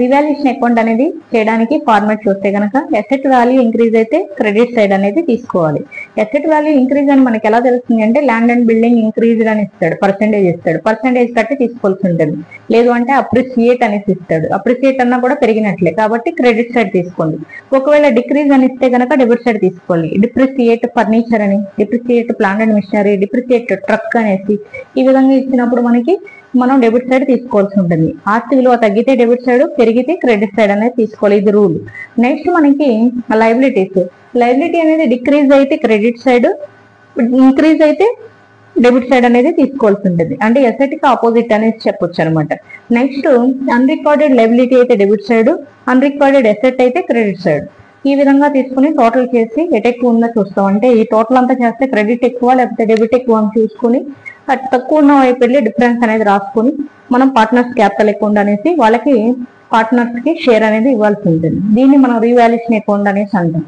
Revolution account అనేది చేయడానికి format చూస్తే కనుక అసెట్ వాల్యూ ఇంక్రీజ్ అయితే క్రెడిట్ సైడ్ అనేది తీసుకోవాలి. అసెట్ వాల్యూ ఇంక్రీజ్ అని మనకి ఎలా తెలుస్తుంది అంటే ల్యాండ్ అండ్ బిల్డింగ్ ఇంక్రీజ్డ్ అని ఇస్తాడు, పర్సెంటేజ్ కట్టి తీసుకోవాల్సి ఉంటుంది. లేదు అంటే అప్రిసియేట్ అనేసి ఇస్తాడు, అప్రిసియేట్ అన్నా కూడా పెరిగినట్లే కాబట్టి క్రెడిట్ సైడ్ తీసుకోండి. ఒకవేళ డిక్రీజ్ అని ఇస్తే కనుక డెబిట్ సైడ్ తీసుకోవాలి. డిప్రిసియేట్ ఫర్నిచర్ అని, డిప్రిసియేట్ ప్లాంట్ అండ్ మిషనరీ, డిప్రిసియేట్ ట్రక్ అనేసి ఈ విధంగా ఇచ్చినప్పుడు మనం డెబిట్ సైడ్ తీసుకోవాల్సి ఉంటుంది. ఆస్తి విలువ తగ్గితే డెబిట్ సైడ్, పెరిగితే క్రెడిట్ సైడ్ అనేది తీసుకోవాలి. ఇది రూల్. నెక్స్ట్ మనకి లైబిలిటీ అనేది డిక్రీజ్ అయితే క్రెడిట్ సైడ్, ఇంక్రీజ్ అయితే డెబిట్ సైడ్ అనేది తీసుకోవాల్సి ఉంటుంది. అంటే ఎసెట్ కి ఆపోజిట్ అనేది చెప్పొచ్చు అనమాట. నెక్స్ట్ అన్రికార్డెడ్ లైబిలిటీ అయితే డెబిట్ సైడ్, అన్రికార్డెడ్ ఎసెట్ అయితే క్రెడిట్ సైడ్. ఈ విధంగా తీసుకుని టోటల్ చేసి ఎట్ ఎక్కువ ఉందో చూస్తాం. అంటే ఈ టోటల్ అంతా చేస్తే క్రెడిట్ ఎక్కువ లేకపోతే డెబిట్ ఎక్కువ అని చూసుకుని తక్కువ ఉన్న వైపు వెళ్ళి డిఫరెన్స్ అనేది రాసుకుని మనం పార్ట్నర్స్ క్యాపిటల్ అకౌంట్ అనేసి వాళ్ళకి పార్ట్నర్స్ కి షేర్ అనేది ఇవ్వాల్సి ఉంటుంది. దీన్ని మనం రీవాల్యుయేషన్ అకౌంట్ అనేసి అంటాం.